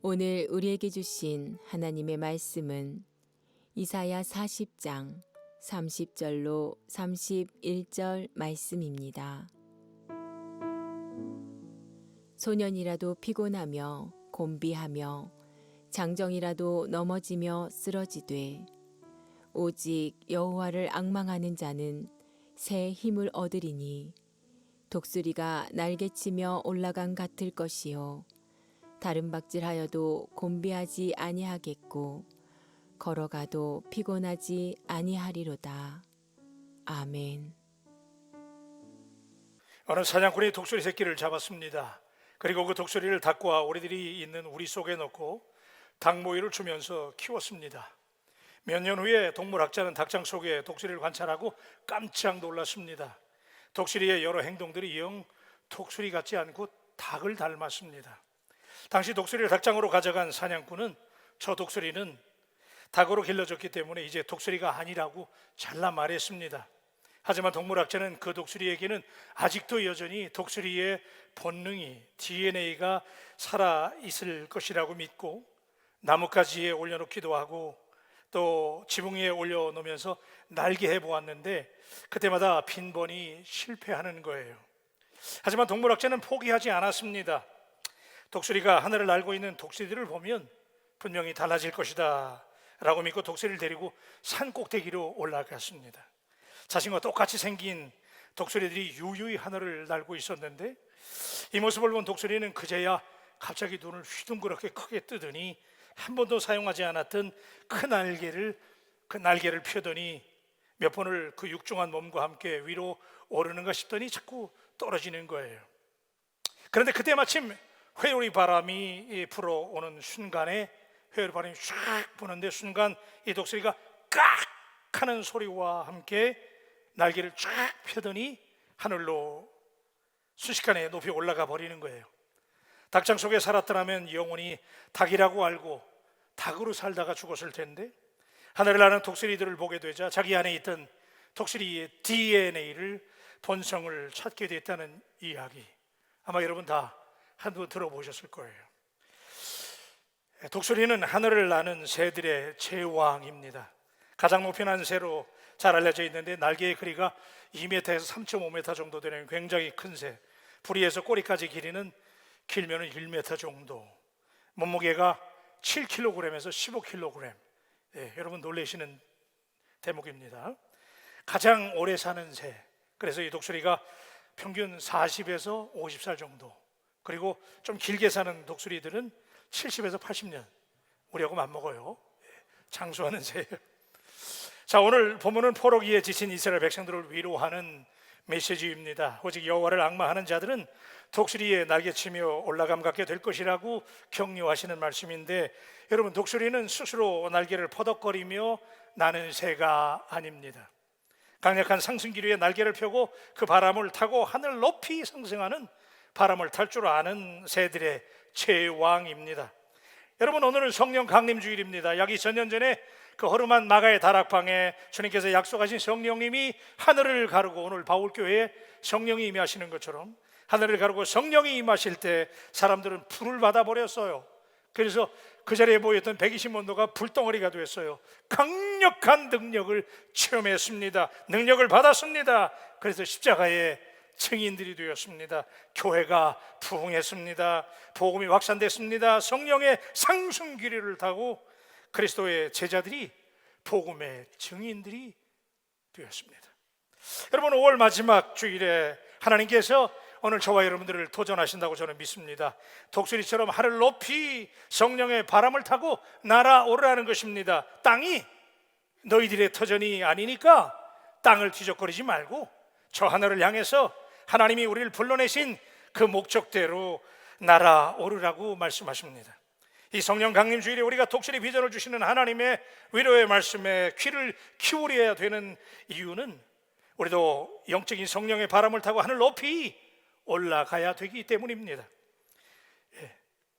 오늘 우리에게 주신 하나님의 말씀은 이사야 40장 30절로 31절 말씀입니다. 소년이라도 피곤하며 곤비하며 장정이라도 넘어지며 쓰러지되 오직 여호와를 앙망하는 자는 새 힘을 얻으리니 독수리가 날개치며 올라간 같을 것이요 다른 박질하여도 곤비하지 아니하겠고 걸어가도 피곤하지 아니하리로다. 아멘. 어느 사냥꾼이 독수리 새끼를 잡았습니다. 그리고 그 독수리를 닭과 오리들이 있는 우리 속에 넣고 닭 모이를 주면서 키웠습니다. 몇 년 후에 동물학자는 닭장 속에 독수리를 관찰하고 깜짝 놀랐습니다. 독수리의 여러 행동들이 영 독수리 같지 않고 닭을 닮았습니다. 당시 독수리를 닭장으로 가져간 사냥꾼은 저 독수리는 닭으로 길러졌기 때문에 이제 독수리가 아니라고 잘라 말했습니다. 하지만 동물학자는 그 독수리에게는 아직도 여전히 독수리의 본능이, DNA가 살아있을 것이라고 믿고 나뭇가지에 올려놓기도 하고 또 지붕 위에 올려놓으면서 날게 해보았는데 그때마다 빈번히 실패하는 거예요. 하지만 동물학자는 포기하지 않았습니다. 독수리가 하늘을 날고 있는 독수리들을 보면 분명히 달라질 것이다 라고 믿고 독수리를 데리고 산 꼭대기로 올라갔습니다. 자신과 똑같이 생긴 독수리들이 유유히 하늘을 날고 있었는데 이 모습을 본 독수리는 그제야 갑자기 눈을 휘둥그렇게 크게 뜨더니 한 번도 사용하지 않았던 그 날개를 펴더니 몇 번을 그 육중한 몸과 함께 위로 오르는가 싶더니 자꾸 떨어지는 거예요. 그런데 그때 마침 회오리 바람이 불어오는 순간에 회오리 바람이 쫙 부는데 순간 이 독수리가 깍 하는 소리와 함께 날개를 쫙 펴더니 하늘로 순식간에 높이 올라가 버리는 거예요. 닭장 속에 살았더라면 영원히 닭이라고 알고 닭으로 살다가 죽었을 텐데 하늘을 나는 독수리들을 보게 되자 자기 안에 있던 독수리의 DNA를 본성을 찾게 됐다는 이야기, 아마 여러분 다 한번 들어보셨을 거예요. 독수리는 하늘을 나는 새들의 제왕입니다. 가장 높이 난 새로 잘 알려져 있는데 날개의 길이가 2m에서 3.5m 정도 되는 굉장히 큰 새, 부리에서 꼬리까지 길이는 길면 1m 정도, 몸무게가 7kg에서 15kg. 여러분 놀라시는 대목입니다. 가장 오래 사는 새, 그래서 이 독수리가 평균 40에서 50살 정도, 그리고 좀 길게 사는 독수리들은 70에서 80년, 우리하고 맞먹어요. 장수하는 새예요. 자, 오늘 본문은 포로기에 지친 이스라엘 백성들을 위로하는 메시지입니다. 오직 여호와를 앙망하는 자들은 독수리의 날개치며 올라감 갖게 될 것이라고 격려하시는 말씀인데, 여러분 독수리는 스스로 날개를 퍼덕거리며 나는 새가 아닙니다. 강력한 상승기류의 날개를 펴고 그 바람을 타고 하늘 높이 상승하는 바람을 탈 줄 아는 새들의 제왕입니다. 여러분 오늘은 성령 강림 주일입니다. 약 2000년 전에 그 허름한 마가의 다락방에 주님께서 약속하신 성령님이 하늘을 가르고 오늘 바울교회에 성령이 임하시는 것처럼 하늘을 가르고 성령이 임하실 때 사람들은 불을 받아버렸어요. 그래서 그 자리에 모였던 120원도가 불덩어리가 됐어요. 강력한 능력을 체험했습니다. 능력을 받았습니다. 그래서 십자가에 증인들이 되었습니다. 교회가 부흥했습니다. 복음이 확산됐습니다. 성령의 상승기류를 타고 그리스도의 제자들이 복음의 증인들이 되었습니다. 여러분 5월 마지막 주일에 하나님께서 오늘 저와 여러분들을 도전하신다고 저는 믿습니다. 독수리처럼 하늘 높이 성령의 바람을 타고 날아오르라는 것입니다. 땅이 너희들의 터전이 아니니까 땅을 뒤적거리지 말고 저 하늘을 향해서 하나님이 우리를 불러내신 그 목적대로 날아오르라고 말씀하십니다. 이 성령 강림 주일에 우리가 독수리 비전을 주시는 하나님의 위로의 말씀에 귀를 기울여야 되는 이유는 우리도 영적인 성령의 바람을 타고 하늘 높이 올라가야 되기 때문입니다.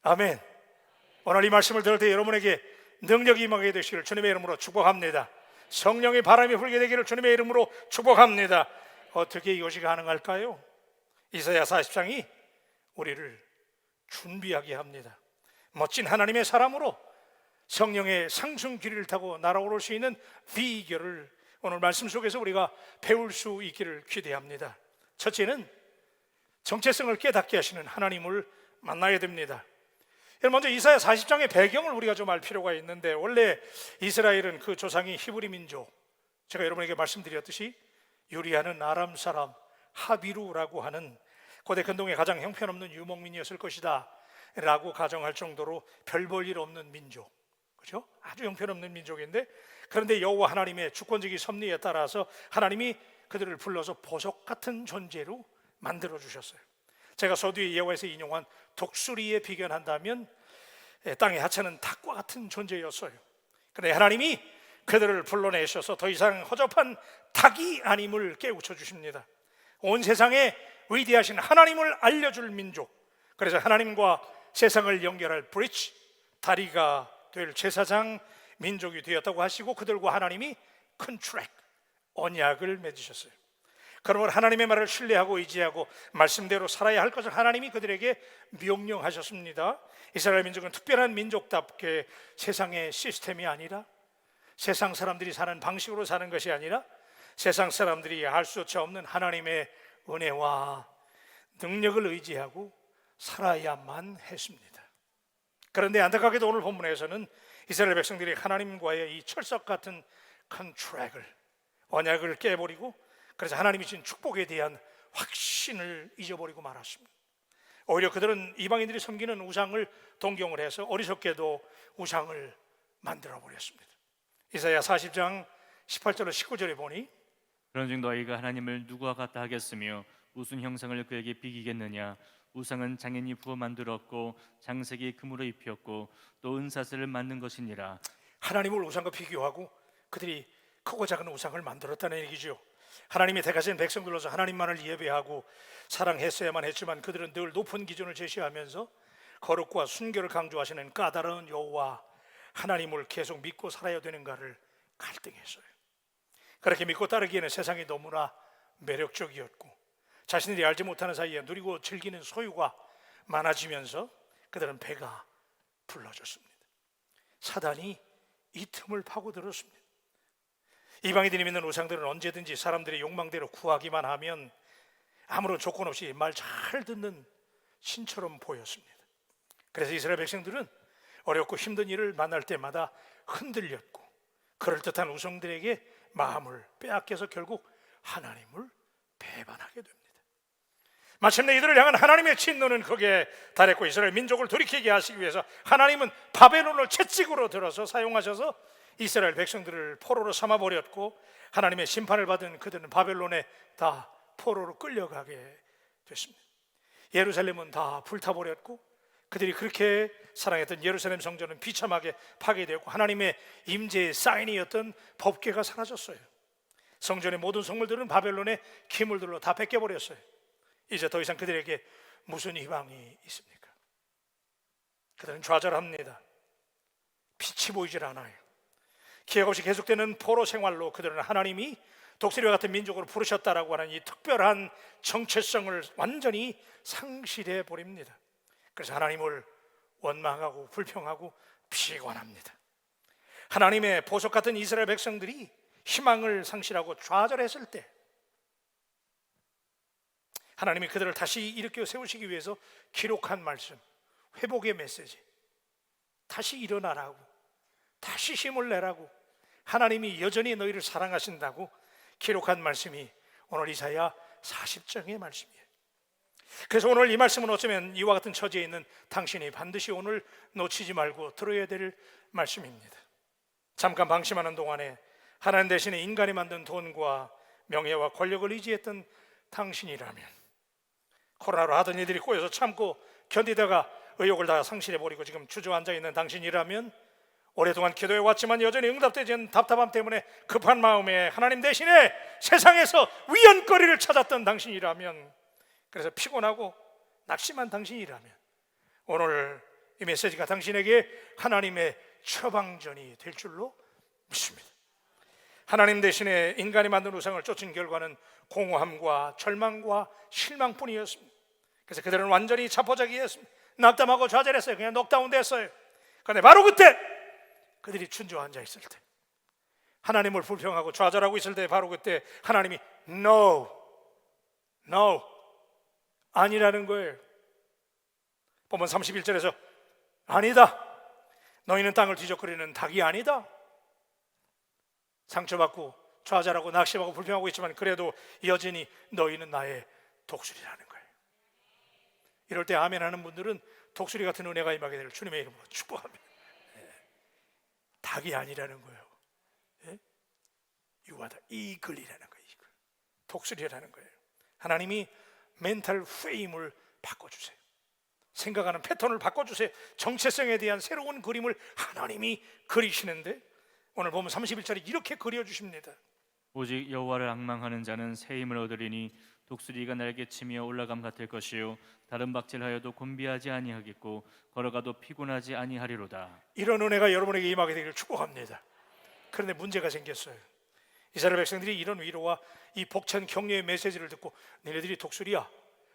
아멘. 오늘 이 말씀을 들을 때 여러분에게 능력이 임하게 되시기를 주님의 이름으로 축복합니다. 성령의 바람이 불게 되기를 주님의 이름으로 축복합니다. 어떻게 이것이 가능할까요? 이사야 40장이 우리를 준비하게 합니다. 멋진 하나님의 사람으로 성령의 상승 기류를 타고 날아오를 수 있는 비결을 오늘 말씀 속에서 우리가 배울 수 있기를 기대합니다. 첫째는 정체성을 깨닫게 하시는 하나님을 만나야 됩니다. 먼저 이사야 40장의 배경을 우리가 좀 알 필요가 있는데, 원래 이스라엘은 그 조상이 히브리 민족, 제가 여러분에게 말씀드렸듯이 유리아는 아람 사람 하비루라고 하는 고대 근동의 가장 형편없는 유목민이었을 것이다 라고 가정할 정도로 별 볼 일 없는 민족, 그죠? 아주 형편없는 민족인데, 그런데 여호와 하나님의 주권적인 섭리에 따라서 하나님이 그들을 불러서 보석 같은 존재로 만들어 주셨어요. 제가 서두에 예화에서 인용한 독수리에 비견한다면 땅의 하찮은 닭과 같은 존재였어요. 그런데 하나님이 그들을 불러내셔서 더 이상 허접한 닭이 아님을 깨우쳐 주십니다. 온 세상에 위대하신 하나님을 알려줄 민족, 그래서 하나님과 세상을 연결할 브리지, 다리가 될 제사장 민족이 되었다고 하시고, 그들과 하나님이 컨트랙, 언약을 맺으셨어요. 그러므로 하나님의 말을 신뢰하고 의지하고 말씀대로 살아야 할 것을 하나님이 그들에게 명령하셨습니다. 이스라엘 민족은 특별한 민족답게 세상의 시스템이 아니라, 세상 사람들이 사는 방식으로 사는 것이 아니라, 세상 사람들이 알 수조차 없는 하나님의 은혜와 능력을 의지하고 살아야만 했습니다. 그런데 안타깝게도 오늘 본문에서는 이스라엘 백성들이 하나님과의 이 철석 같은 컨트랙을, 언약을 깨버리고, 그래서 하나님이 주신 축복에 대한 확신을 잊어버리고 말았습니다. 오히려 그들은 이방인들이 섬기는 우상을 동경을 해서 어리석게도 우상을 만들어버렸습니다. 이사야 40장 18절로 19절에 보니, 그런즉 너희가 하나님을 누구와 같다 하겠으며 무슨 형상을 그에게 비기겠느냐. 우상은 장인이 부어 만들었고 장색이 금으로 입혔고 또 은사슬을 만든 것이니라. 하나님을 우상과 비교하고 그들이 크고 작은 우상을 만들었다는 얘기죠. 하나님이 택하신 백성들로서 하나님만을 예배하고 사랑했어야만 했지만, 그들은 늘 높은 기준을 제시하면서 거룩과 순결을 강조하시는 까다로운 여호와 하나님을 계속 믿고 살아야 되는가를 갈등했어요. 그렇게 믿고 따르기에는 세상이 너무나 매력적이었고, 자신들이 알지 못하는 사이에 누리고 즐기는 소유가 많아지면서 그들은 배가 불러졌습니다. 사단이 이 틈을 파고들었습니다. 이방인들이 믿는 우상들은 언제든지 사람들의 욕망대로 구하기만 하면 아무런 조건 없이 말 잘 듣는 신처럼 보였습니다. 그래서 이스라엘 백성들은 어렵고 힘든 일을 만날 때마다 흔들렸고, 그럴듯한 우상들에게 마음을 빼앗겨서 결국 하나님을 배반하게 됩니다. 마침내 이들을 향한 하나님의 진노는 거기에 달했고, 이스라엘 민족을 돌이키게 하시기 위해서 하나님은 바벨론을 채찍으로 들어서 사용하셔서 이스라엘 백성들을 포로로 삼아버렸고, 하나님의 심판을 받은 그들은 바벨론에 다 포로로 끌려가게 됐습니다. 예루살렘은 다 불타버렸고, 그들이 그렇게 사랑했던 예루살렘 성전은 비참하게 파괴되었고, 하나님의 임재의 사인이었던 법궤가 사라졌어요. 성전의 모든 성물들은 바벨론의 기물들로 다 뺏겨버렸어요. 이제 더 이상 그들에게 무슨 희망이 있습니까? 그들은 좌절합니다. 빛이 보이질 않아요. 기약 없이 계속되는 포로 생활로 그들은 하나님이 독수리와 같은 민족으로 부르셨다라고 하는 이 특별한 정체성을 완전히 상실해 버립니다. 그래서 하나님을 원망하고 불평하고 피곤합니다. 하나님의 보석 같은 이스라엘 백성들이 희망을 상실하고 좌절했을 때, 하나님이 그들을 다시 일으켜 세우시기 위해서 기록한 말씀, 회복의 메시지, 다시 일어나라고, 다시 힘을 내라고, 하나님이 여전히 너희를 사랑하신다고 기록한 말씀이 오늘 이사야 40장의 말씀이에요. 그래서 오늘 이 말씀은 어쩌면 이와 같은 처지에 있는 당신이 반드시 오늘 놓치지 말고 들어야 될 말씀입니다. 잠깐 방심하는 동안에 하나님 대신에 인간이 만든 돈과 명예와 권력을 의지했던 당신이라면, 코로나로 하던 일들이 꼬여서 참고 견디다가 의욕을 다 상실해버리고 지금 주저앉아 있는 당신이라면, 오랫동안 기도해 왔지만 여전히 응답되지 않는 답답함 때문에 급한 마음에 하나님 대신에 세상에서 위안거리를 찾았던 당신이라면, 그래서 피곤하고 낙심한 당신이라면, 오늘 이 메시지가 당신에게 하나님의 처방전이 될 줄로 믿습니다. 하나님 대신에 인간이 만든 우상을 쫓은 결과는 공허함과 절망과 실망뿐이었습니다. 그래서 그들은 완전히 자포자기했습니다. 낙담하고 좌절했어요. 그냥 녹다운 됐어요. 그런데 바로 그때 그들이 주저앉아 있을 때, 하나님을 불평하고 좌절하고 있을 때, 바로 그때 하나님이 No, no, 아니라는 거예요. 보면 31절에서 아니다, 너희는 땅을 뒤적거리는 닭이 아니다. 상처받고 좌절하고 낙심하고 불평하고 있지만 그래도 여전히 너희는 나의 독수리라는 거예요. 이럴 때 아멘 하는 분들은 독수리 같은 은혜가 임하게 되기를 주님의 이름으로 축복합니다. 닭이 아니라는 거예요. You are the eagle이라는 거예요. 독수리라는 거예요. 하나님이 멘탈 프레임을 바꿔주세요. 생각하는 패턴을 바꿔주세요. 정체성에 대한 새로운 그림을 하나님이 그리시는데, 오늘 보면 31절에 이렇게 그려주십니다. 오직 여호와를 앙망하는 자는 새 힘을 얻으리니 독수리가 날개치며 올라감 같을 것이요 다른 박질하여도 곤비하지 아니하겠고 걸어가도 피곤하지 아니하리로다. 이런 은혜가 여러분에게 임하게 되기를 축복합니다. 그런데 문제가 생겼어요. 이스라엘 백성들이 이런 위로와 이 벅찬 격려의 메시지를 듣고 너희들이 독수리야,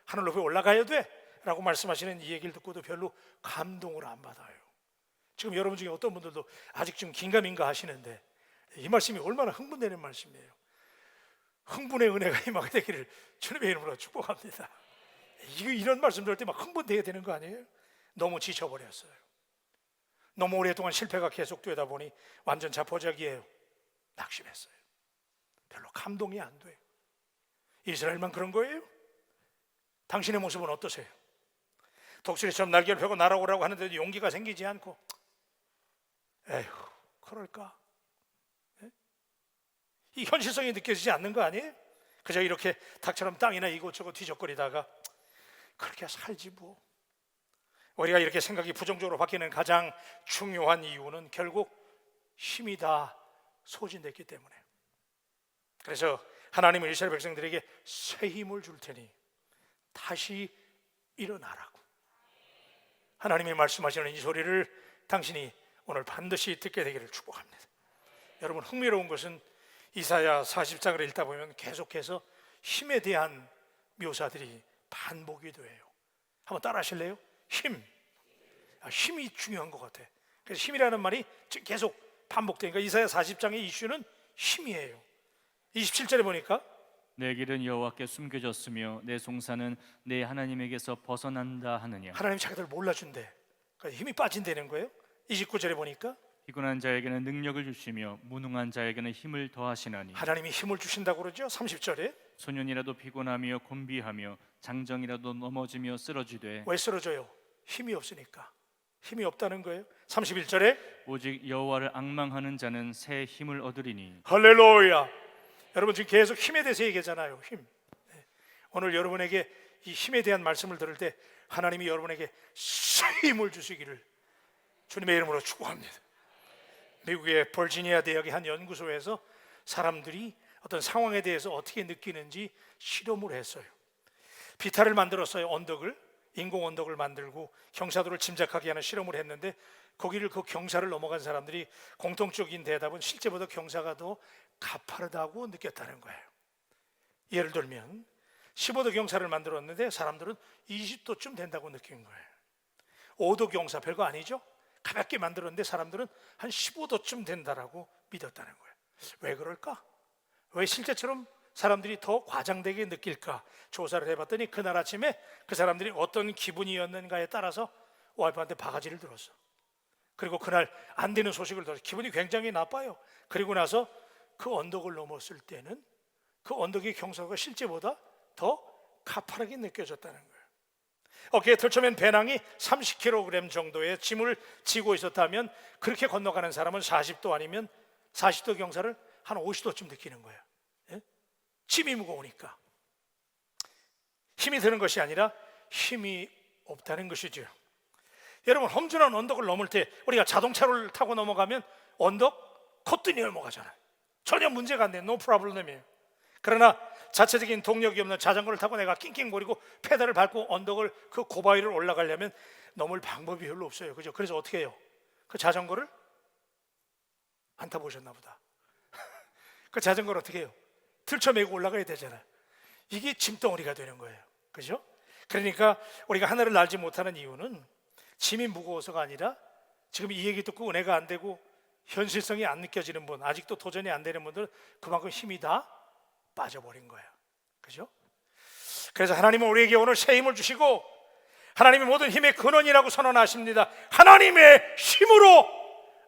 하늘 높이 올라가야 돼 라고 말씀하시는 이 얘기를 듣고도 별로 감동을 안 받아요. 지금 여러분 중에 어떤 분들도 아직 좀 긴가민가 하시는데 이 말씀이 얼마나 흥분되는 말씀이에요. 흥분의 은혜가 임하게 되기를 주님의 이름으로 축복합니다. 이런 말씀 들을 때 막 흥분되게 되는 거 아니에요? 너무 지쳐버렸어요. 너무 오랫동안 실패가 계속되다 보니 완전 자포자기예요. 낙심했어요. 별로 감동이 안 돼요. 이스라엘만 그런 거예요? 당신의 모습은 어떠세요? 독수리처럼 날개를 펴고 날아오라고 하는데도 용기가 생기지 않고, 에휴, 그럴까? 이 현실성이 느껴지지 않는 거 아니에요? 그저 이렇게 닭처럼 땅이나 이곳저곳 뒤적거리다가 그렇게 살지 뭐. 우리가 이렇게 생각이 부정적으로 바뀌는 가장 중요한 이유는 결국 힘이 다 소진됐기 때문에. 그래서 하나님은 이스라엘 백성들에게 새 힘을 줄 테니 다시 일어나라고 하나님이 말씀하시는 이 소리를 당신이 오늘 반드시 듣게 되기를 축복합니다. 여러분, 흥미로운 것은 이사야 40장을 읽다 보면 계속해서 힘에 대한 묘사들이 반복이 돼요. 한번 따라 하실래요? 힘이 중요한 것 같아. 그래서 힘이라는 말이 계속 반복되니까 이사야 40장의 이슈는 힘이에요. 27절에 보니까 내 길은 여호와께 숨겨졌으며 내 송사는 내 하나님에게서 벗어난다 하느냐. 하나님 자기들 몰라준대. 그러니까 힘이 빠진다는 거예요. 29절에 보니까 피곤한 자에게는 능력을 주시며 무능한 자에게는 힘을 더하시나니. 하나님이 힘을 주신다고 그러죠. 30절에 소년이라도 피곤하며 곤비하며 장정이라도 넘어지며 쓰러지되. 왜 쓰러져요? 힘이 없으니까. 힘이 없다는 거예요. 31절에 오직 여호와를 앙망하는 자는 새 힘을 얻으리니. 할렐루야. 여러분 지금 계속 힘에 대해서 얘기하잖아요. 힘. 오늘 여러분에게 이 힘에 대한 말씀을 들을 때 하나님이 여러분에게 새 힘을 주시기를 주님의 이름으로 축복합니다. 미국의 버지니아 대학의 한 연구소에서 사람들이 어떤 상황에 대해서 어떻게 느끼는지 실험을 했어요. 비탈을 만들었어요. 언덕을, 인공 언덕을 만들고 경사도를 짐작하게 하는 실험을 했는데 거기를 그 경사를 넘어간 사람들이 공통적인 대답은 실제보다 경사가 더 가파르다고 느꼈다는 거예요. 예를 들면 15도 경사를 만들었는데 사람들은 20도쯤 된다고 느낀 거예요. 5도 경사 별거 아니죠? 가볍게 만들었는데 사람들은 한 15도쯤 된다라고 믿었다는 거예요. 왜 그럴까? 왜 실제처럼 사람들이 더 과장되게 느낄까? 조사를 해봤더니 그날 아침에 그 사람들이 어떤 기분이었는가에 따라서 와이프한테 바가지를 들었어. 그리고 그날 안 되는 소식을 들어서 기분이 굉장히 나빠요. 그리고 나서 그 언덕을 넘었을 때는 그 언덕의 경사가 실제보다 더 가파르게 느껴졌다는 거예요. 어깨에 들쳐맨 배낭이 30kg 정도의 짐을 지고 있었다면 그렇게 건너가는 사람은 40도 아니면 40도 경사를 한 50도쯤 느끼는 거예요. 예? 짐이 무거우니까. 힘이 드는 것이 아니라 힘이 없다는 것이죠. 여러분, 험준한 언덕을 넘을 때 우리가 자동차를 타고 넘어가면 언덕 코뜬히 넘어가잖아요. 전혀 문제가 안 돼요. No problem이에요. 그러나 자체적인 동력이 없는 자전거를 타고 내가 낑낑거리고 페달을 밟고 언덕을 그 고바위를 올라가려면 넘을 방법이 별로 없어요. 그죠? 그래서 어떻게 해요? 그 자전거를 안 타보셨나 보다. 그 자전거를 어떻게 해요? 들쳐매고 올라가야 되잖아요. 이게 짐덩어리가 되는 거예요. 그죠? 그러니까 우리가 하늘을 날지 못하는 이유는 짐이 무거워서가 아니라 지금 이 얘기 듣고 은혜가 안 되고 현실성이 안 느껴지는 분, 아직도 도전이 안 되는 분들, 그만큼 힘이 다 빠져버린 거야. 그죠? 그래서 하나님은 우리에게 오늘 새 힘을 주시고 하나님이 모든 힘의 근원이라고 선언하십니다. 하나님의 힘으로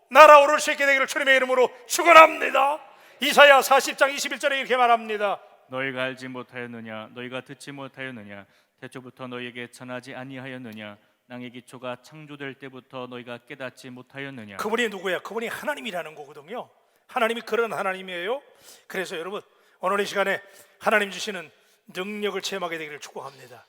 날아오를 수 있게 되기를 주님의 이름으로 축원합니다. 이사야 40장 21절에 이렇게 말합니다. 너희가 알지 못하였느냐 너희가 듣지 못하였느냐 태초부터 너희에게 전하지 아니하였느냐 땅의 기초가 창조될 때부터 너희가 깨닫지 못하였느냐. 그분이 누구야? 그분이 하나님이라는 거거든요. 하나님이 그런 하나님이에요. 그래서 여러분 오늘 이 시간에 하나님 주시는 능력을 체험하게 되기를 축복합니다.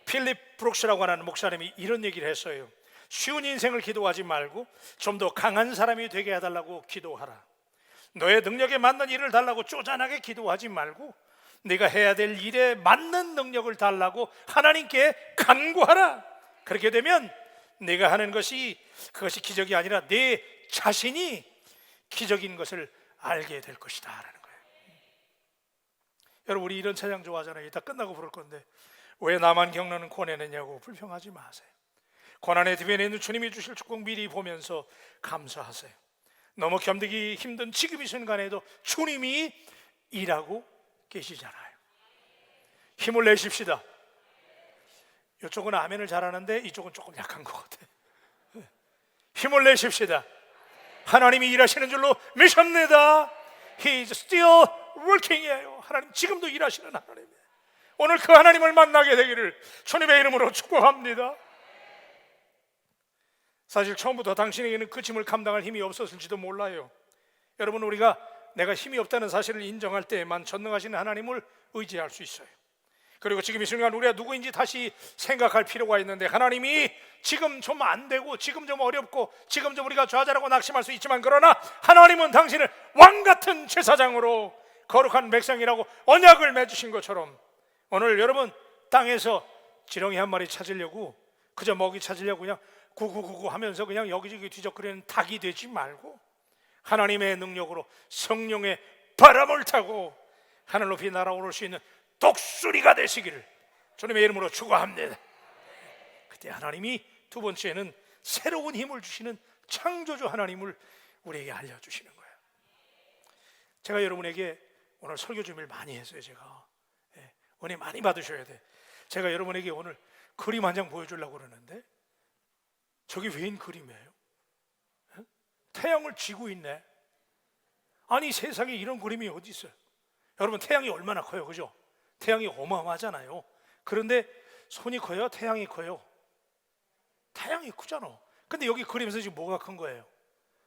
필립 브룩스라고 하는 목사님이 이런 얘기를 했어요. 쉬운 인생을 기도하지 말고 좀 더 강한 사람이 되게 해달라고 기도하라. 너의 능력에 맞는 일을 달라고 쪼잔하게 기도하지 말고 네가 해야 될 일에 맞는 능력을 달라고 하나님께 간구하라. 그렇게 되면 네가 하는 그것이 기적이 아니라 내 자신이 기적인 것을 알게 될 것이다 라는 거예요. 여러분 우리 이런 찬양 좋아하잖아요. 이따 끝나고 부를 건데 왜 나만 겪는 고뇌느냐고 불평하지 마세요. 고난의 뒤편에 있는 주님이 주실 축복 미리 보면서 감사하세요. 너무 견디기 힘든 지금 이 순간에도 주님이 일하고 계시잖아요. 힘을 내십시다. 이쪽은 아멘을 잘하는데 이쪽은 조금 약한 것 같아. 힘을 내십시다. 하나님이 일하시는 줄로 믿습니다. He is still working이에요. 하나님 지금도 일하시는 하나님이에요. 오늘 그 하나님을 만나게 되기를 주님의 이름으로 축복합니다. 사실 처음부터 당신에게는 그 짐을 감당할 힘이 없었을지도 몰라요. 여러분 우리가 내가 힘이 없다는 사실을 인정할 때에만 전능하신 하나님을 의지할 수 있어요. 그리고 지금 이 순간 우리가 누구인지 다시 생각할 필요가 있는데 하나님이 지금 좀 안 되고 지금 좀 어렵고 지금 좀 우리가 좌절하고 낙심할 수 있지만 그러나 하나님은 당신을 왕같은 제사장으로 거룩한 백성이라고 언약을 맺으신 것처럼 오늘 여러분 땅에서 지렁이 한 마리 찾으려고 그저 먹이 찾으려고 그냥 구구구구 하면서 그냥 여기저기 뒤적거리는 닭이 되지 말고 하나님의 능력으로 성령의 바람을 타고 하늘 높이 날아오를 수 있는 독수리가 되시기를 주님의 이름으로 축원합니다. 그때 하나님이 두 번째는 새로운 힘을 주시는 창조주 하나님을 우리에게 알려주시는 거예요. 제가 여러분에게 오늘 설교 준비를 많이 했어요. 제가 은혜 많이 받으셔야 돼. 제가 여러분에게 오늘 그림 한 장 보여주려고 그러는데 저기 웬 그림이에요? 태양을 쥐고 있네. 아니 세상에 이런 그림이 어디 있어요? 여러분 태양이 얼마나 커요, 그죠? 태양이 어마어마하잖아요. 그런데 손이 커요? 태양이 커요? 태양이 크잖아. 근데 여기 그림에서 지금 뭐가 큰 거예요?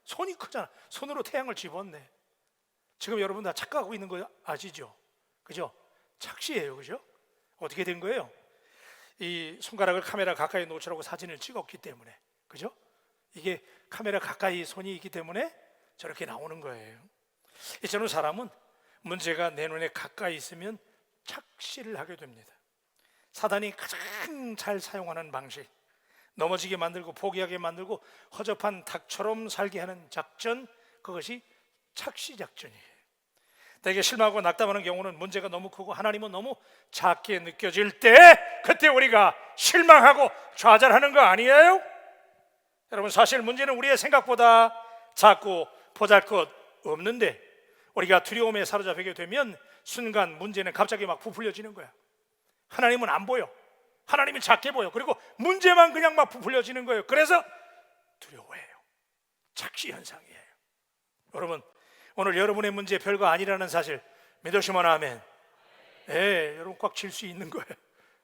손이 크잖아. 손으로 태양을 집었네. 지금 여러분 다 착각하고 있는 거 아시죠? 그죠? 착시예요, 그죠? 어떻게 된 거예요? 이 손가락을 카메라 가까이 놓으라고 사진을 찍었기 때문에, 그죠? 이게 카메라 가까이 손이 있기 때문에 저렇게 나오는 거예요. 저는 사람은 문제가 내 눈에 가까이 있으면 착시를 하게 됩니다. 사단이 가장 잘 사용하는 방식, 넘어지게 만들고 포기하게 만들고 허접한 닭처럼 살게 하는 작전, 그것이 착시 작전이에요. 되게 실망하고 낙담하는 경우는 문제가 너무 크고 하나님은 너무 작게 느껴질 때 그때 우리가 실망하고 좌절하는 거 아니에요? 여러분 사실 문제는 우리의 생각보다 작고 보잘것없는데 우리가 두려움에 사로잡히게 되면 순간 문제는 갑자기 막 부풀려지는 거야. 하나님은 안 보여. 하나님은 작게 보여. 그리고 문제만 그냥 막 부풀려지는 거예요. 그래서 두려워해요. 착시 현상이에요. 여러분 오늘 여러분의 문제 별거 아니라는 사실 믿으시면 아멘. 여러분 꽉 질 수 있는 거예요.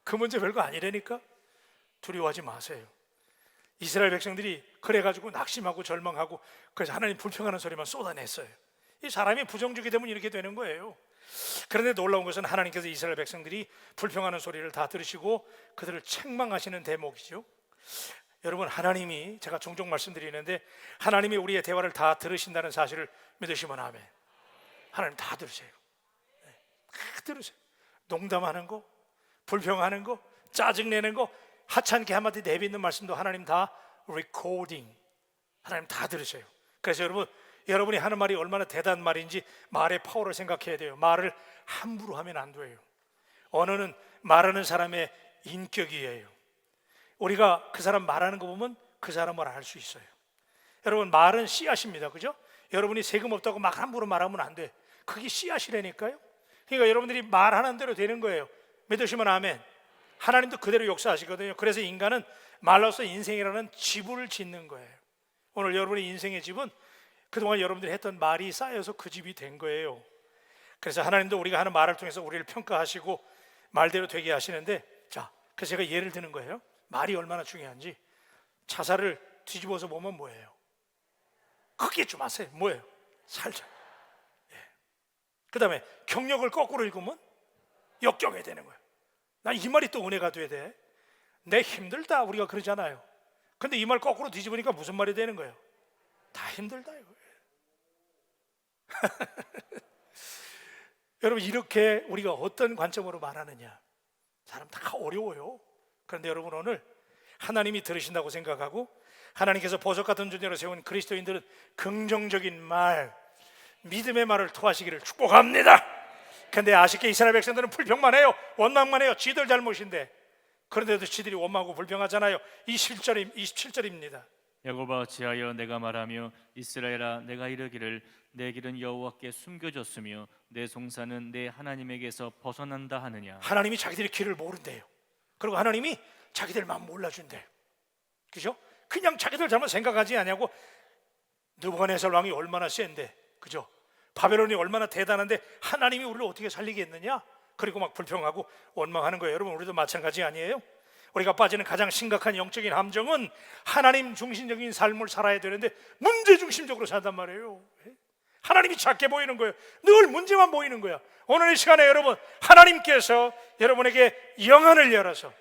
그 문제 별거 아니라니까. 두려워하지 마세요. 이스라엘 백성들이 그래가지고 낙심하고 절망하고 그래서 하나님 불평하는 소리만 쏟아냈어요. 이 사람이 부정적이 되면 이렇게 되는 거예요. 그런데 놀라운 것은 하나님께서 이스라엘 백성들이 불평하는 소리를 다 들으시고 그들을 책망하시는 대목이죠. 여러분 하나님이, 제가 종종 말씀드리는데 하나님이 우리의 대화를 다 들으신다는 사실을 믿으시면 아멘. 하나님 다 들으세요. 다 들으세요. 농담하는 거, 불평하는 거, 짜증내는 거, 하찮게 한마디 내뱉는 말씀도 하나님 다 리코딩, 하나님 다 들으세요. 그래서 여러분이 하는 말이 얼마나 대단한 말인지 말의 파워를 생각해야 돼요. 말을 함부로 하면 안 돼요. 언어는 말하는 사람의 인격이에요. 우리가 그 사람 말하는 거 보면 그 사람을 알 수 있어요. 여러분, 말은 씨앗입니다. 그죠? 여러분이 세금 없다고 막 함부로 말하면 안 돼. 그게 씨앗이라니까요. 그러니까 여러분들이 말하는 대로 되는 거예요. 믿으시면 아멘. 하나님도 그대로 역사하시거든요. 그래서 인간은 말로써 인생이라는 집을 짓는 거예요. 오늘 여러분의 인생의 집은 그동안 여러분들이 했던 말이 쌓여서 그 집이 된 거예요. 그래서 하나님도 우리가 하는 말을 통해서 우리를 평가하시고 말대로 되게 하시는데, 자, 그래서 제가 예를 드는 거예요. 말이 얼마나 중요한지. 자살을 뒤집어서 보면 뭐예요? 크게 좀 하세요. 뭐예요? 살자. 그 다음에 경력을 거꾸로 읽으면 역경이 되는 거예요. 난 이 말이 또 은혜가 돼야 돼. 내 힘들다, 우리가 그러잖아요. 근데 이 말 거꾸로 뒤집으니까 무슨 말이 되는 거예요? 다 힘들다 이거예요. 여러분, 이렇게 우리가 어떤 관점으로 말하느냐, 사람 다 어려워요. 그런데 여러분, 오늘 하나님이 들으신다고 생각하고 하나님께서 보석 같은 존재로 세운 그리스도인들은 긍정적인 말, 믿음의 말을 토하시기를 축복합니다. 근데 아쉽게 이스라엘 백성들은 불평만 해요. 원망만 해요. 지들 잘못인데. 그런데도 지들이 원망하고 불평하잖아요. 27절입니다. 야곱아, 어찌하여 내가 말하며 이스라엘아, 내가 이르기를 내 길은 여호와께 숨겨졌으며 내 송사는 내 하나님에게서 벗어난다 하느냐. 하나님이 자기들의 길을 모른대요. 그리고 하나님이 자기들만 몰라준대요. 그죠? 그냥 자기들 잘못 생각하지 않냐고. 느부갓네살 왕이 얼마나 센데, 그죠? 바벨론이 얼마나 대단한데 하나님이 우리를 어떻게 살리겠느냐? 그리고 막 불평하고 원망하는 거예요. 여러분, 우리도 마찬가지 아니에요? 우리가 빠지는 가장 심각한 영적인 함정은 하나님 중심적인 삶을 살아야 되는데 문제 중심적으로 산단 말이에요. 하나님이 작게 보이는 거예요. 늘 문제만 보이는 거야. 오늘 이 시간에 여러분, 하나님께서 여러분에게 영안을 열어서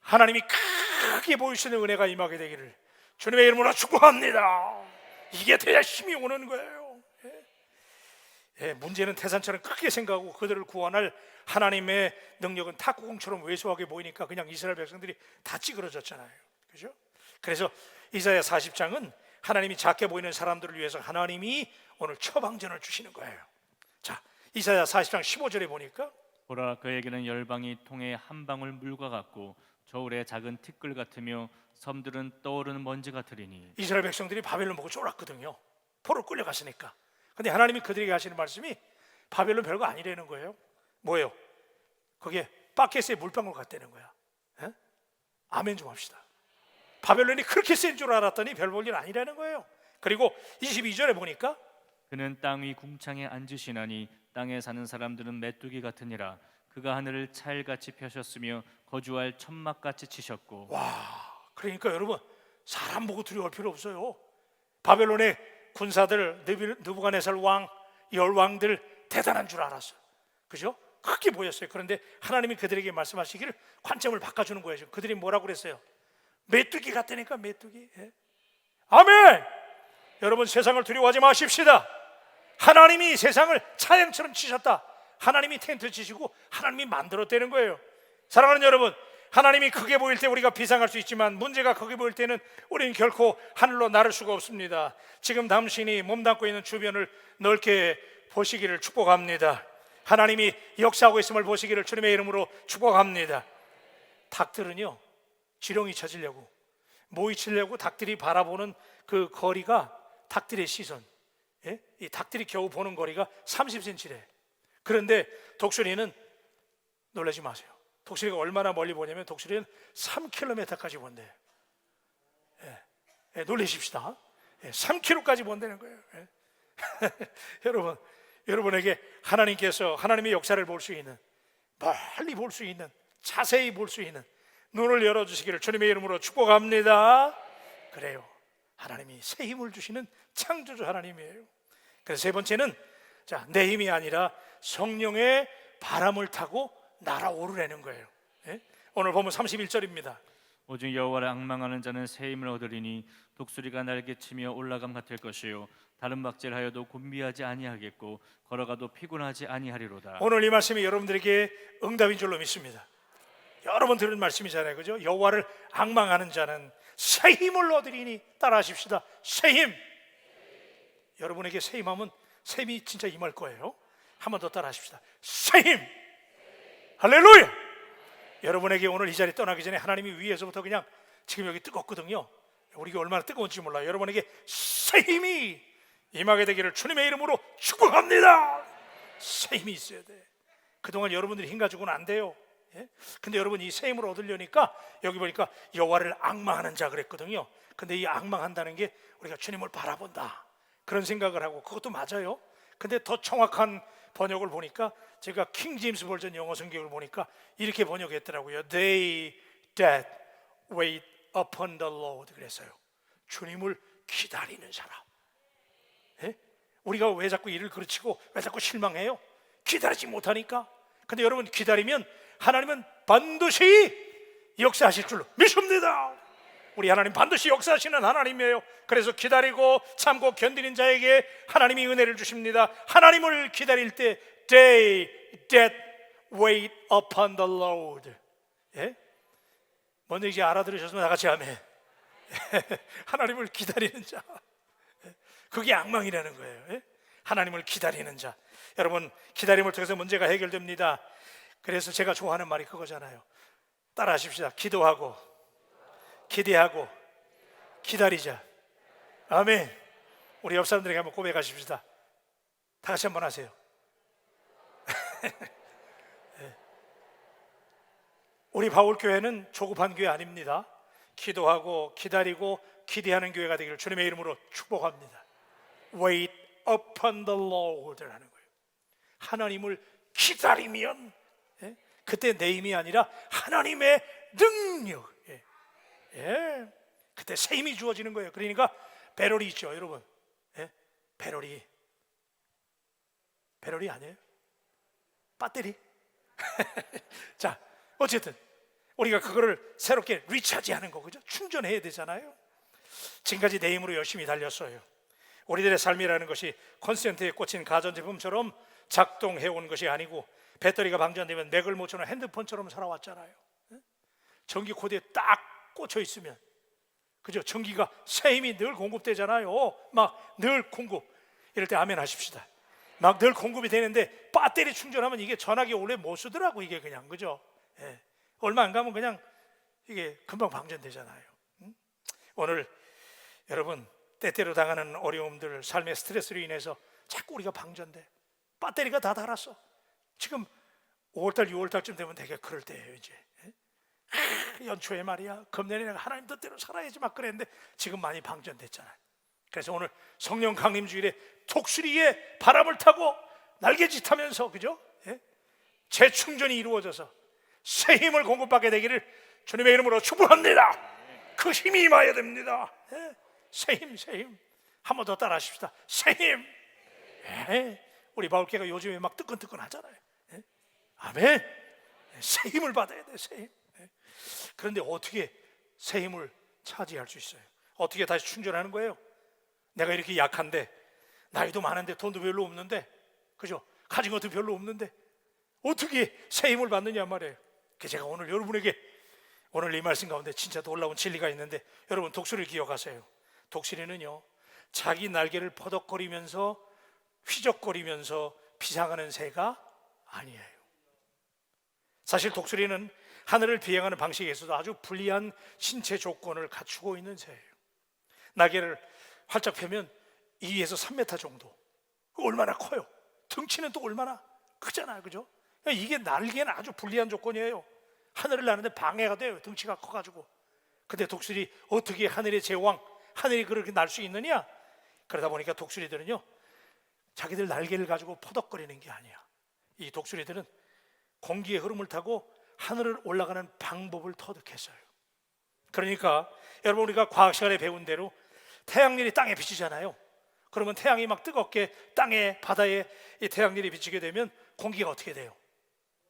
하나님이 크게 보이시는 은혜가 임하게 되기를 주님의 이름으로 축복합니다. 이게 돼야 힘이 오는 거예요. 문제는 태산처럼 크게 생각하고 그들을 구원할 하나님의 능력은 탁구공처럼 왜소하게 보이니까 그냥 이스라엘 백성들이 다 찌그러졌잖아요. 그죠? 그래서 이사야 40장은 하나님이 작게 보이는 사람들을 위해서 하나님이 오늘 처방전을 주시는 거예요. 자, 이사야 40장 15절에 보니까 보라, 그에게는 열방이 통에 한 방울 물과 같고 저울의 작은 티끌 같으며 섬들은 떠오르는 먼지 같으리니. 이스라엘 백성들이 바벨론 보고 쫄았거든요. 포로 끌려갔으니까. 근데 하나님이 그들에게 하시는 말씀이 바벨론 별거 아니라는 거예요. 뭐예요? 거기에 바켓에 물방울 같다는 거야. 에? 아멘 좀 합시다. 바벨론이 그렇게 센 줄 알았더니 별 볼 일 아니라는 거예요. 그리고 22절에 보니까 그는 땅 위 궁창에 앉으시나니 땅에 사는 사람들은 메뚜기 같으니라. 그가 하늘을 찰같이 펴셨으며 거주할 천막같이 치셨고. 와, 그러니까 여러분, 사람 보고 두려워할 필요 없어요. 바벨론의 군사들, 느부갓네살 왕, 열왕들 대단한 줄 알았어요. 그죠? 크게 보였어요. 그런데 하나님이 그들에게 말씀하시기를 관점을 바꿔주는 거예요. 그들이 뭐라고 그랬어요? 메뚜기 같다니까, 메뚜기. 예? 아멘! 여러분, 세상을 두려워하지 마십시다. 하나님이 세상을 차양처럼 치셨다. 하나님이 텐트 치시고 하나님이 만들었다는 거예요. 사랑하는 여러분, 하나님이 크게 보일 때 우리가 비상할 수 있지만 문제가 크게 보일 때는 우리는 결코 하늘로 나를 수가 없습니다. 지금 당신이 몸담고 있는 주변을 넓게 보시기를 축복합니다. 하나님이 역사하고 있음을 보시기를 주님의 이름으로 축복합니다. 닭들은요, 지렁이 찾으려고, 모이 치려고 닭들이 바라보는 그 거리가, 닭들의 시선, 이 닭들이 겨우 보는 거리가 30cm래. 그런데 독수리는, 놀라지 마세요, 독수리가 얼마나 멀리 보냐면 독수리는 3km까지 본대요. 놀라십시다. 3km까지 본다는 거예요. 여러분, 여러분에게 하나님께서 하나님의 역사를 볼 수 있는, 멀리 볼 수 있는, 자세히 볼 수 있는 눈을 열어주시기를 주님의 이름으로 축복합니다. 그래요, 하나님이 새 힘을 주시는 창조주 하나님이에요. 그래서 세 번째는, 자, 내 힘이 아니라 성령의 바람을 타고 날아오르라는 거예요. 오늘 보면 31절입니다. 오직 여호와를 앙망하는 자는 새 힘을 얻으리니 독수리가 날개치며 올라감 같을 것이요 다른 박질하여도 곤비하지 아니하겠고 걸어가도 피곤하지 아니하리로다. 오늘 이 말씀이 여러분들에게 응답인 줄로 믿습니다. 여러 번 들은 말씀이잖아요, 그죠? 여호와를 앙망하는 자는 새 힘을 얻으리니. 따라하십시다. 새 힘. 여러분에게 새 힘하면 새 힘이 진짜 임할 거예요. 한 번 더 따라하십시다. 새 힘. 할렐루야. 여러분에게 오늘 이 자리 떠나기 전에 하나님이 위에서부터 그냥 지금 여기 뜨겁거든요. 우리가 얼마나 뜨거운지 몰라요. 여러분에게 새 힘이 임하게 되기를 주님의 이름으로 축복합니다. 새 힘이 있어야 돼. 그동안 여러분들이 힘 가지고는 안 돼요. 예? 근데 여러분 이 새 힘을 얻으려니까 여기 보니까 여호와를 앙망하는 자 그랬거든요. 근데 이 앙망한다는 게 우리가 주님을 바라본다 그런 생각을 하고, 그것도 맞아요. 근데 더 정확한 번역을 보니까 제가 킹 제임스 버전 영어 성경을 보니까 이렇게 번역했더라고요. They that wait upon the Lord. 그랬어요. 주님을 기다리는 사람. 예? 우리가 왜 자꾸 일을 그르치고 왜 자꾸 실망해요? 기다리지 못하니까. 근데 여러분 기다리면 하나님은 반드시 역사하실 줄로 믿습니다. 우리 하나님 반드시 역사하시는 하나님이에요. 그래서 기다리고 참고 견디는 자에게 하나님이 은혜를 주십니다. 하나님을 기다릴 때 They that wait upon the Lord. 예? 먼저 이제 알아들으셨으면 다 같이 아멘. 하나님을 기다리는 자, 그게 앙망이라는 거예요. 예? 하나님을 기다리는 자. 여러분 기다림을 통해서 문제가 해결됩니다. 그래서 제가 좋아하는 말이 그거잖아요. 따라 하십시다. 기도하고 기대하고 기다리자. 아멘. 우리 옆 사람들에게 한번 고백하십시다. 다 같이 한번 하세요. 우리 바울교회는 조급한 교회 아닙니다. 기도하고 기다리고 기대하는 교회가 되기를 주님의 이름으로 축복합니다. Wait upon the Lord라는 거예요. 하나님을 기다리면, 예? 그때 내 힘이 아니라 하나님의 능력, 예. 예. 그때 새 힘이 주어지는 거예요. 그러니까 배럴이 있죠, 여러분. 예? 배럴이 아니에요? 배터리. 자, 어쨌든 우리가 그거를 새롭게 리차지하는 거, 그죠? 충전해야 되잖아요. 지금까지 내 힘으로 열심히 달렸어요. 우리들의 삶이라는 것이 콘센트에 꽂힌 가전제품처럼 작동해온 것이 아니고 배터리가 방전되면 맥을 못 쳐는 핸드폰처럼 살아왔잖아요. 전기 코드에 딱 꽂혀 있으면, 그죠? 전기가 새 힘이 늘 공급되잖아요. 막 늘 공급. 이럴 때 아멘 하십시다. 막 늘 공급이 되는데 배터리 충전하면 이게 전화기 원래 못 쓰더라고, 이게 그냥, 그죠? 예. 얼마 안 가면 그냥 이게 금방 방전되잖아요. 오늘 여러분 때때로 당하는 어려움들, 삶의 스트레스로 인해서 자꾸 우리가 방전돼. 배터리가 다 닳았어. 지금 5월달 6월달쯤 되면 되게 그럴 때예요. 이제 연초에 말이야, 금년에 내가 하나님 뜻대로 살아야지 막 그랬는데 지금 많이 방전됐잖아요. 그래서 오늘 성령 강림 주일에 독수리의 바람을 타고 날개짓하면서, 그죠? 예? 재충전이 이루어져서 새 힘을 공급받게 되기를 주님의 이름으로 축복합니다. 그 힘이 임하여야 됩니다. 예? 새 힘. 한 번 더 따라 하십시다. 새 힘. 예? 우리 바울교회가 요즘에 막 뜨끈뜨끈 하잖아요. 예? 아멘. 새 힘을 받아야 돼, 새 힘. 예? 그런데 어떻게 새 힘을 차지할 수 있어요? 어떻게 다시 충전하는 거예요? 내가 이렇게 약한데, 나이도 많은데 돈도 별로 없는데, 그죠? 가진 것도 별로 없는데 어떻게 새 힘을 받느냐 말이에요. 그래서 제가 오늘 여러분에게 오늘 이 말씀 가운데 진짜 놀라운 진리가 있는데, 여러분 독수리를 기억하세요. 독수리는요, 자기 날개를 퍼덕거리면서 휘적거리면서 비상하는 새가 아니에요. 사실 독수리는 하늘을 비행하는 방식에 있어서 아주 불리한 신체 조건을 갖추고 있는 새예요. 날개를 활짝 펴면 2에서 3m 정도. 얼마나 커요? 등치는 또 얼마나 크잖아요, 그죠? 이게 날개는 아주 불리한 조건이에요. 하늘을 나는데 방해가 돼요, 등치가 커가지고. 근데 독수리 어떻게 하늘의 제왕, 하늘이 그렇게 날 수 있느냐? 그러다 보니까 독수리들은요, 자기들 날개를 가지고 퍼덕거리는 게 아니야. 이 독수리들은 공기의 흐름을 타고 하늘을 올라가는 방법을 터득했어요. 그러니까 여러분, 우리가 과학 시간에 배운 대로 태양열이 땅에 비치잖아요. 그러면 태양이 막 뜨겁게 땅에, 바다에 이 태양열이 비치게 되면 공기가 어떻게 돼요?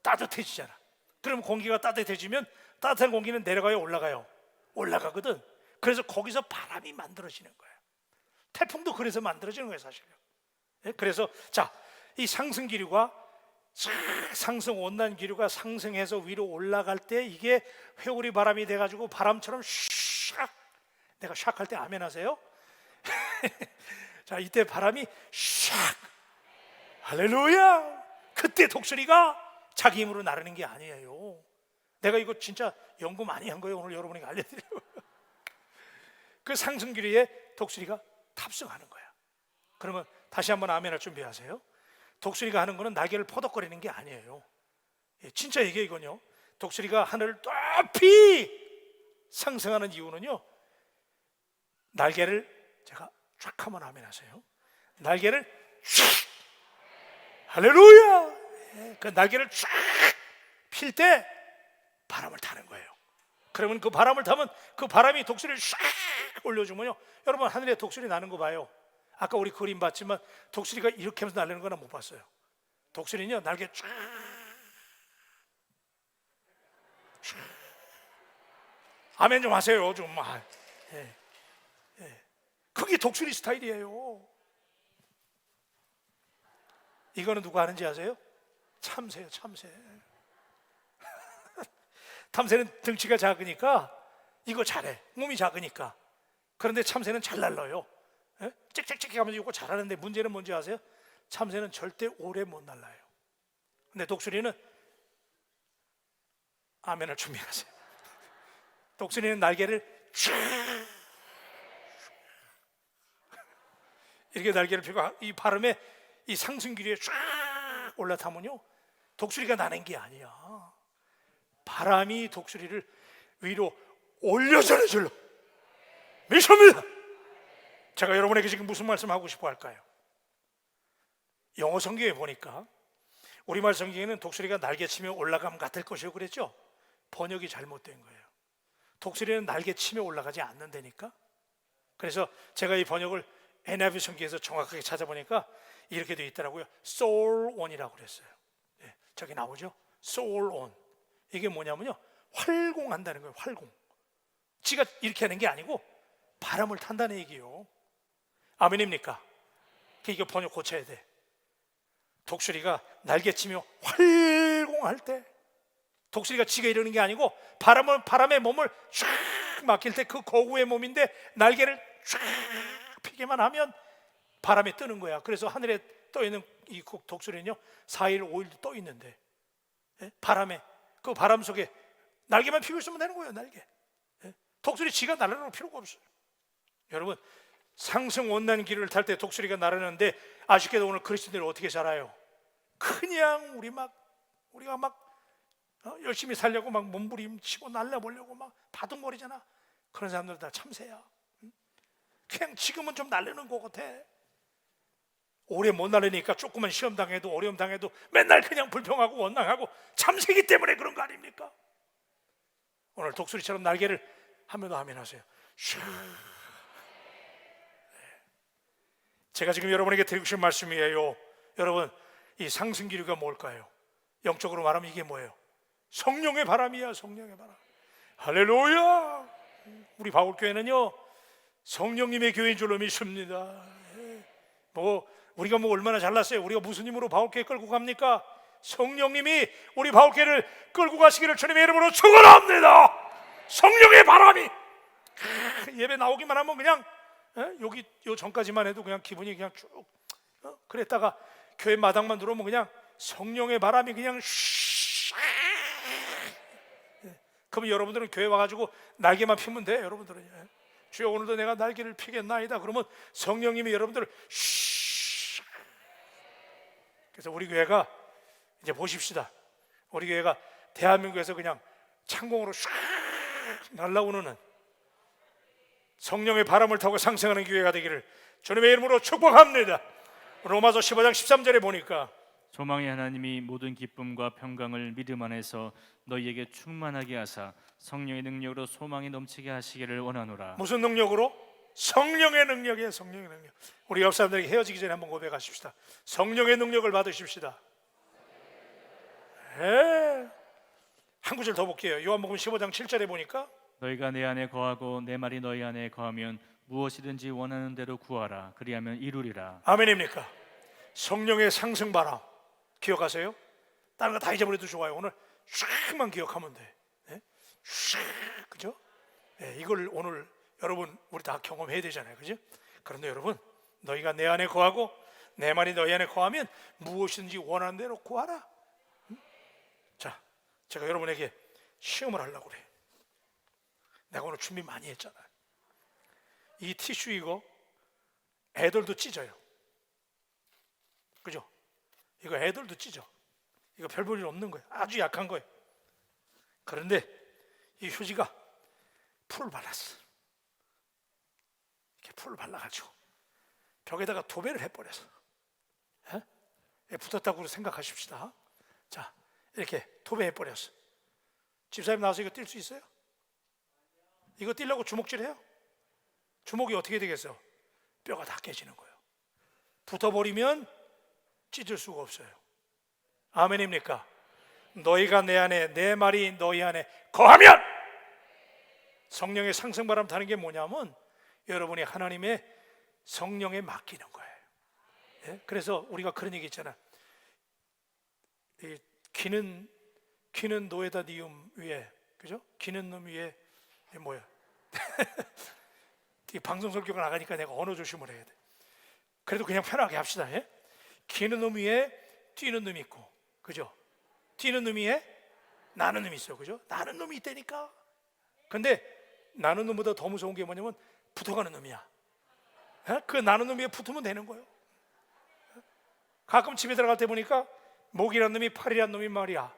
따뜻해지잖아. 그러면 공기가 따뜻해지면 따뜻한 공기는 내려가요, 올라가요? 올라가거든. 그래서 거기서 바람이 만들어지는 거예요. 태풍도 그래서 만들어지는 거예요, 사실요. 그래서 자, 이 상승 기류가 상승 온난 기류가 상승해서 위로 올라갈 때 이게 회오리 바람이 돼가지고 바람처럼 샥, 내가 샥 할 때 아멘 하세요? 자, 이때 바람이 샥, 할렐루야. 그때 독수리가 자기 힘으로 나르는 게 아니에요. 내가 이거 진짜 연구 많이 한 거예요. 오늘 여러분에게 알려드리려고. 그 상승기류에 독수리가 탑승하는 거야. 그러면 다시 한번 아멘할 준비하세요. 독수리가 하는 거는 날개를 퍼덕거리는 게 아니에요. 진짜 이게 이거요. 독수리가 하늘을 높이 상승하는 이유는요, 날개를 제가 쫙 한번 아멘하세요. 날개를 쫙, 할렐루야. 그 날개를 쫙 필 때 바람을 타는 거예요. 그러면 그 바람을 타면 그 바람이 독수리를 쫙 올려주면요, 여러분 하늘에 독수리 나는 거 봐요. 아까 우리 그림 봤지만 독수리가 이렇게 하면서 날리는 거는 못 봤어요. 독수리는요, 날개 쫙, 쫙. 아멘 좀 하세요 좀. 그게 독수리 스타일이에요. 이거는 누가 하는지 아세요? 참새요, 참새. 참새는 등치가 작으니까 이거 잘해. 몸이 작으니까. 그런데 참새는 잘 날라요. 찍찍찍 하면서 이거 잘하는데 문제는 뭔지 아세요? 참새는 절대 오래 못 날라요. 근데 독수리는, 아멘을 준비하세요. 독수리는 날개를 쫙 이렇게 날개를 펴고 이 바람에 이 상승기류에 쫙 올라타면요, 독수리가 나는 게 아니야. 바람이 독수리를 위로 올려주는 줄로 믿습니다. 제가 여러분에게 지금 무슨 말씀하고 싶어 할까요? 영어 성경에 보니까 우리말 성경에는 독수리가 날개치며 올라감 같을 것이요 그랬죠? 번역이 잘못된 거예요. 독수리는 날개치며 올라가지 않는다니까. 그래서 제가 이 번역을 NIV 성경에서 정확하게 찾아보니까 이렇게 되어 있더라고요. soar on이라고 그랬어요. 저기 나오죠? soar on. 이게 뭐냐면요, 활공한다는 거예요. 활공. 지가 이렇게 하는 게 아니고 바람을 탄다는 얘기예요. 아멘입니까? 이거 번역 고쳐야 돼. 독수리가 날개치며 활공할 때, 독수리가 지가 이러는 게 아니고 바람에 몸을 쫙 맡길 때 그 거구의 몸인데 날개를 쫙 피게만 하면 바람에 뜨는 거야. 그래서 하늘에 떠 있는 이 독수리는요, 4일 5일도 떠 있는데 바람에, 그 바람 속에 날개만 피고 있으면 되는 거예요. 날개. 독수리 지가 날아갈 필요가 없어요. 여러분, 상승 온난 길을 탈 때 독수리가 날아는데 아쉽게도 오늘 그리스도인들은 어떻게 살아요? 그냥 우리가 막 열심히 살려고 막 몸부림치고 날려보려고 막 바둥거리잖아. 그런 사람들 다 참새야. 그냥 지금은 좀 날리는 것 같아. 오래 못 날리니까 조그만 시험 당해도 어려움 당해도 맨날 그냥 불평하고 원망하고 참새기 때문에 그런 거 아닙니까? 오늘 독수리처럼 날개를 하면 아멘하세요. 제가 지금 여러분에게 드리고 싶은 말씀이에요. 여러분, 이 상승기류가 뭘까요? 영적으로 말하면 이게 뭐예요? 성령의 바람이야. 성령의 바람. 할렐루야. 우리 바울교회는요, 성령님의 교회인 줄로 믿습니다. 우리가 얼마나 잘났어요. 우리가 무슨 힘으로 바울교회 끌고 갑니까? 성령님이 우리 바울교회를 끌고 가시기를 주님의 이름으로 축원합니다. 성령의 바람이 예배 나오기만 하면 그냥 여기 요 전까지만 해도 그냥 기분이 그냥 쭉 그랬다가 교회 마당만 들어오면 그냥 성령의 바람이 그냥 그럼 여러분들은 교회 와가지고 날개만 피면 돼. 여러분들은 주여 오늘도 내가 날개를 피겠나이다. 그러면 성령님이 여러분들을 그래서 우리 교회가 이제 보십시다. 우리 교회가 대한민국에서 그냥 창공으로 샥 날아오는 성령의 바람을 타고 상승하는 교회가 되기를 주님의 이름으로 축복합니다. 로마서 15장 13절에 보니까 소망의 하나님이 모든 기쁨과 평강을 믿음 안에서 너희에게 충만하게 하사 성령의 능력으로 소망이 넘치게 하시기를 원하노라. 무슨 능력으로? 성령의 능력이에요. 성령의 능력. 우리 옆 사람들에게 헤어지기 전에 한번 고백하십시다. 성령의 능력을 받으십시다. 한 구절 더 볼게요. 요한복음 15장 7절에 보니까 너희가 내 안에 거하고 내 말이 너희 안에 거하면 무엇이든지 원하는 대로 구하라. 그리하면 이루리라. 아멘입니까? 성령의 상승 바람 기억하세요? 다른 거 다 잊어버려도 좋아요. 오늘 쫙만 기억하면 돼. 그죠? 이걸 오늘 여러분 우리 다 경험해야 되잖아요. 그죠? 그런데 여러분, 너희가 내 안에 거하고 내 말이 너희 안에 거하면 무엇이든지 원하는 대로 구하라. 자, 제가 여러분에게 시험을 하려고 그래. 내가 오늘 준비 많이 했잖아. 이 티슈 이거 애들도 찢어요. 그죠? 이거 애들도 찢어. 이거 별 볼 일 없는 거예요. 아주 약한 거예요. 그런데 이 휴지가 풀을 발랐어. 이렇게 풀을 발라가지고 벽에다가 도배를 해버려서 붙었다고 생각하십시다. 자, 이렇게 도배해버렸어. 집사님 나와서 이거 뛸 수 있어요? 이거 뛰려고 주먹질해요? 주먹이 어떻게 되겠어? 뼈가 다 깨지는 거예요. 붙어버리면 찢을 수가 없어요. 아멘입니까? 너희가 내 안에, 내 말이 너희 안에 거하면, 성령의 상승바람 타는 게 뭐냐면 여러분이 하나님의 성령에 맡기는 거예요. 예? 그래서 우리가 그런 얘기 있잖아. 기는 노에다 니움 위에, 그죠? 기는 놈 위에 뭐야? 방송 설교가 나가니까 내가 언어 조심을 해야 돼. 그래도 그냥 편하게 합시다. 예? 기는 놈 위에 뛰는 놈이 있고, 그죠? 뛰는 놈 위에 나는 놈이 있어, 그죠? 나는 놈이 있다니까. 근데 나는 놈보다 더 무서운 게 뭐냐면 붙어가는 놈이야. 예? 그 나는 놈 위에 붙으면 되는 거예요. 가끔 집에 들어갈 때 보니까 목이란 놈이 팔이란 놈이 말이야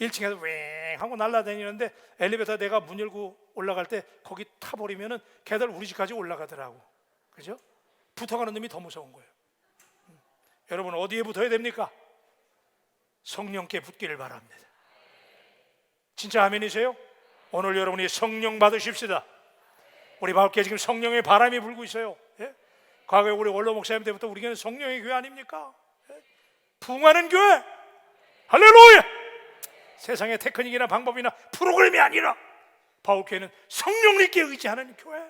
1층에서 웽 하고 날아다니는데 엘리베이터 내가 문 열고 올라갈 때 거기 타버리면은 걔들 우리 집까지 올라가더라고. 그죠? 붙어가는 놈이 더 무서운 거예요. 여러분 어디에 붙어야 됩니까? 성령께 붙기를 바랍니다. 진짜 아멘이세요? 오늘 여러분이 성령 받으십시다. 우리 밖에 지금 성령의 바람이 불고 있어요. 예? 과거에 우리 원로 목사님 때부터 우리 교회는 성령의 교회 아닙니까? 예? 부흥하는 교회. 할렐루야. 세상의 테크닉이나 방법이나 프로그램이 아니라 바울교회는 성령님께 의지하는 교회.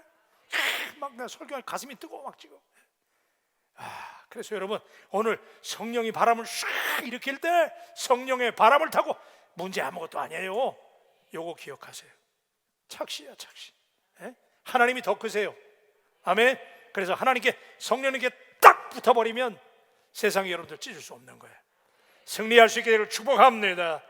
막 내가 설교할 가슴이 뜨거워 막 지금. 그래서 여러분 오늘 성령이 바람을 샥 일으킬 때 성령의 바람을 타고 문제 아무것도 아니에요. 요거 기억하세요. 착시야 착시. 예? 하나님이 더 크세요. 아멘. 그래서 하나님께 성령님께 딱 붙어버리면 세상에 여러분들 찢을 수 없는 거예요. 승리할 수 있게 되기를 축복합니다.